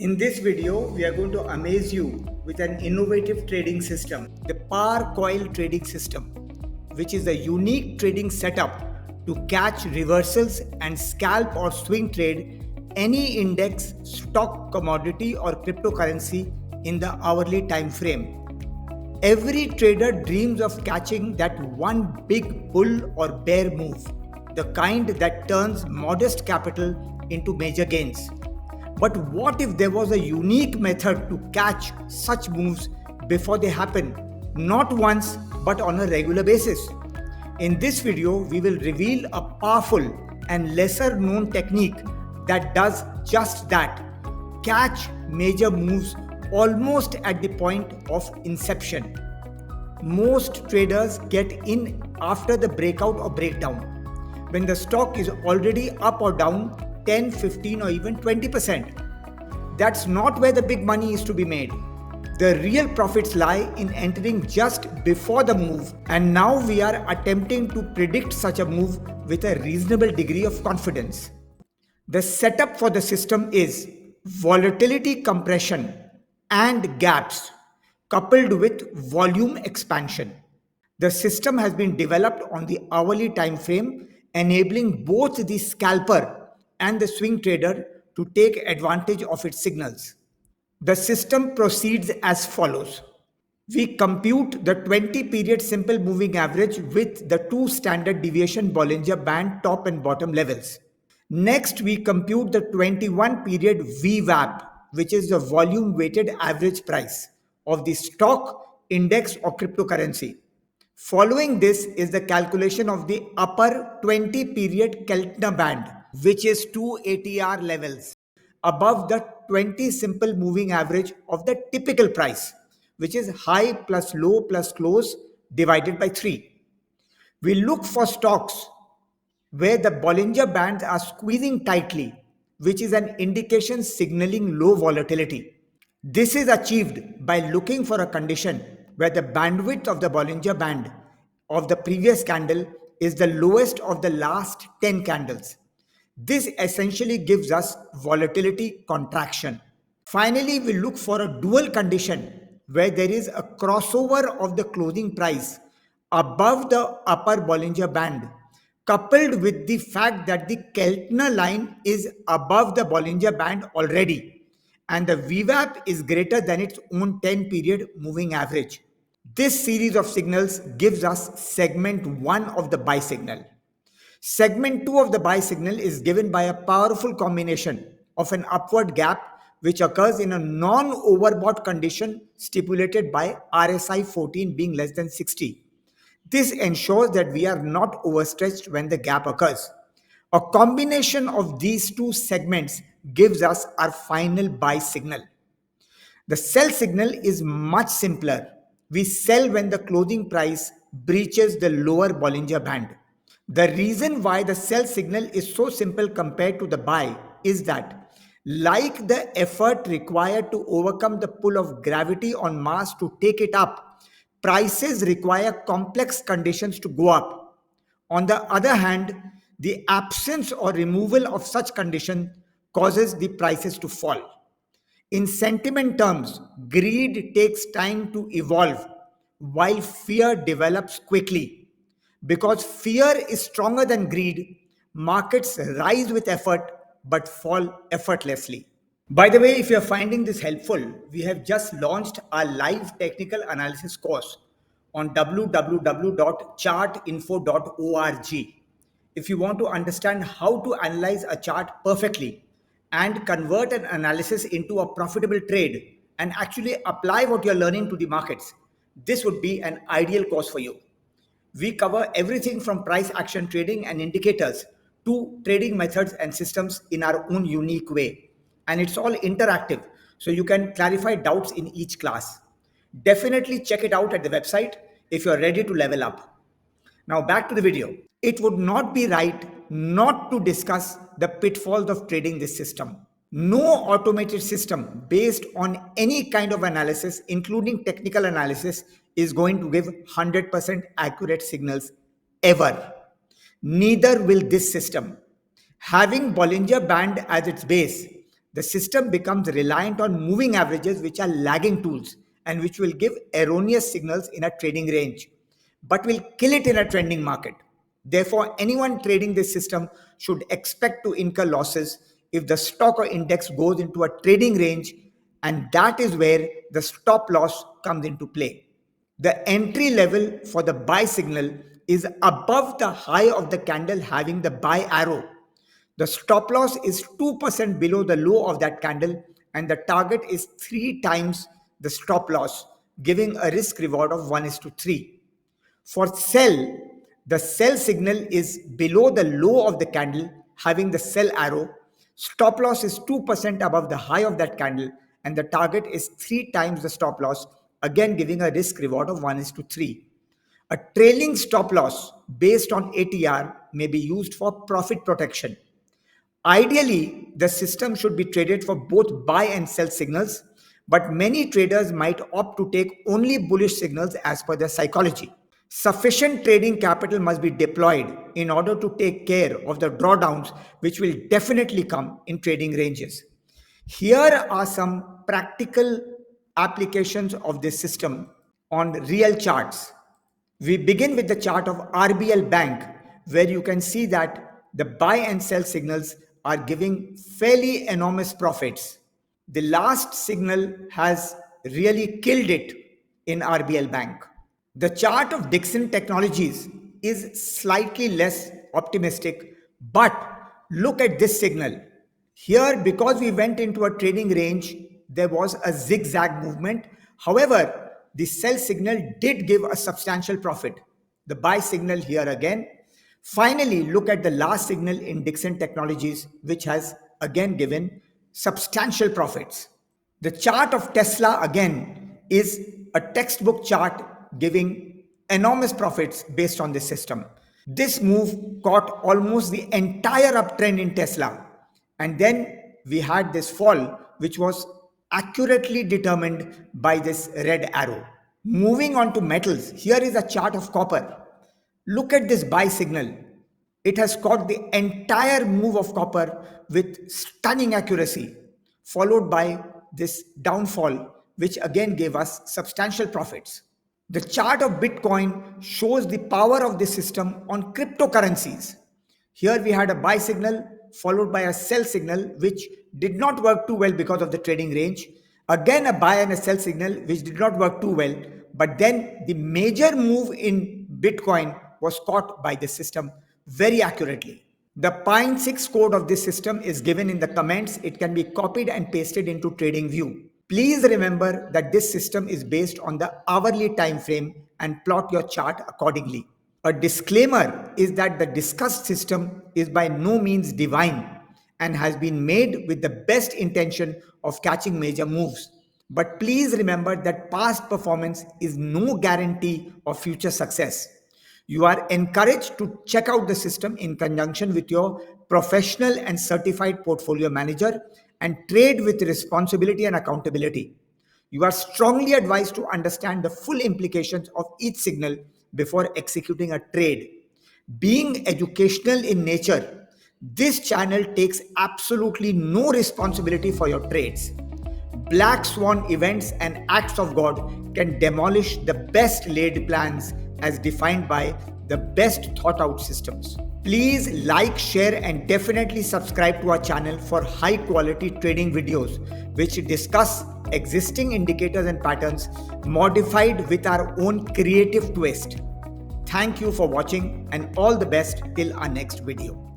In this video, we are going to amaze you with an innovative trading system, the Power Coil Trading System, which is a unique trading setup to catch reversals and scalp or swing trade any index, stock, commodity, or cryptocurrency in the hourly time frame. Every trader dreams of catching that one big bull or bear move, the kind that turns modest capital into major gains. But what if there was a unique method to catch such moves before they happen, not once but on a regular basis? In this video, we will reveal a powerful and lesser known technique that does just that: catch major moves almost at the point of inception. Most traders get in after the breakout or breakdown, when the stock is already up or down 10, 15, or even 20%. That's not where the big money is to be made. The real profits lie in entering just before the move, and now we are attempting to predict such a move with a reasonable degree of confidence. The setup for the system is volatility compression and gaps coupled with volume expansion. The system has been developed on the hourly time frame, enabling both the scalper and the swing trader to take advantage of its signals. The system proceeds as follows. We compute the 20 period simple moving average with the two standard deviation Bollinger Band top and bottom levels. Next, we compute the 21 period VWAP, which is the volume weighted average price of the stock, index, or cryptocurrency. Following this is the calculation of the upper 20 period Keltner band, which is 2 ATR levels above the 20 simple moving average of the typical price, which is high plus low plus close divided by 3. We look for stocks where the Bollinger Bands are squeezing tightly, which is an indication signaling low volatility. This is achieved by looking for a condition where the bandwidth of the Bollinger Band of the previous candle is the lowest of the last 10 candles. This essentially gives us volatility contraction. Finally, we look for a dual condition where there is a crossover of the closing price above the upper Bollinger Band, coupled with the fact that the Keltner line is above the Bollinger Band already, and the VWAP is greater than its own 10 period moving average. This series of signals gives us segment 1 of the buy signal. Segment 2 of the buy signal is given by a powerful combination of an upward gap which occurs in a non-overbought condition stipulated by RSI 14 being less than 60. This ensures that we are not overstretched when the gap occurs. A combination of these two segments gives us our final buy signal. The sell signal is much simpler. We sell when the closing price breaches the lower Bollinger Band. The reason why the sell signal is so simple compared to the buy is that, like the effort required to overcome the pull of gravity on Mars to take it up, prices require complex conditions to go up. On the other hand, the absence or removal of such condition causes the prices to fall. In sentiment terms, greed takes time to evolve, while fear develops quickly. Because fear is stronger than greed, markets rise with effort but fall effortlessly. By the way, if you're finding this helpful, we have just launched our live technical analysis course on www.chartinfo.org. If you want to understand how to analyze a chart perfectly and convert an analysis into a profitable trade and actually apply what you're learning to the markets, this would be an ideal course for you. We cover everything from price action trading and indicators to trading methods and systems in our own unique way. And it's all interactive, so you can clarify doubts in each class. Definitely check it out at the website if you're ready to level up. Now back to the video. It would not be right not to discuss the pitfalls of trading this system. No automated system based on any kind of analysis, including technical analysis, is going to give 100% accurate signals ever. Neither will this system. Having Bollinger Band as its base, the system becomes reliant on moving averages, which are lagging tools and which will give erroneous signals in a trading range, but will kill it in a trending market. Therefore, anyone trading this system should expect to incur losses if the stock or index goes into a trading range, and that is where the stop loss comes into play. The entry level for the buy signal is above the high of the candle having the buy arrow. The stop loss is 2% below the low of that candle, and the target is 3 times the stop loss, giving a risk reward of 1:3. For sell, the sell signal is below the low of the candle having the sell arrow. Stop loss is 2% above the high of that candle, and the target is 3 times the stop loss, again giving a risk reward of 1:3. A trailing stop loss based on ATR may be used for profit protection. Ideally, the system should be traded for both buy and sell signals, but many traders might opt to take only bullish signals as per their psychology. Sufficient trading capital must be deployed in order to take care of the drawdowns, which will definitely come in trading ranges. Here are some practical applications of this system on real charts. We begin with the chart of RBL Bank, where you can see that the buy and sell signals are giving fairly enormous profits. The last signal has really killed it in RBL Bank. The chart of Dixon Technologies is slightly less optimistic, but look at this signal. Here, because we went into a trading range, there was a zigzag movement. However, the sell signal did give a substantial profit. The buy signal here again. Finally, look at the last signal in Dixon Technologies, which has again given substantial profits. The chart of Tesla again is a textbook chart giving enormous profits based on this system. This move caught almost the entire uptrend in Tesla. And then we had this fall, which was accurately determined by this red arrow. Moving on to metals, here is a chart of copper. Look at this buy signal. It has caught the entire move of copper with stunning accuracy, followed by this downfall, which again gave us substantial profits. The chart of Bitcoin shows the power of this system on cryptocurrencies. Here we had a buy signal followed by a sell signal, which did not work too well because of the trading range. Again, a buy and a sell signal, which did not work too well. But then the major move in Bitcoin was caught by the system very accurately. The Pine6 code of this system is given in the comments. It can be copied and pasted into TradingView. Please remember that this system is based on the hourly time frame and plot your chart accordingly. A disclaimer is that the discussed system is by no means divine and has been made with the best intention of catching major moves. But please remember that past performance is no guarantee of future success. You are encouraged to check out the system in conjunction with your professional and certified portfolio manager and trade with responsibility and accountability. You are strongly advised to understand the full implications of each signal before executing a trade. Being educational in nature, this channel takes absolutely no responsibility for your trades. Black swan events and acts of God can demolish the best laid plans as defined by the best thought out systems. Please like, share, and definitely subscribe to our channel for high quality trading videos which discuss existing indicators and patterns modified with our own creative twist. Thank you for watching and all the best till our next video.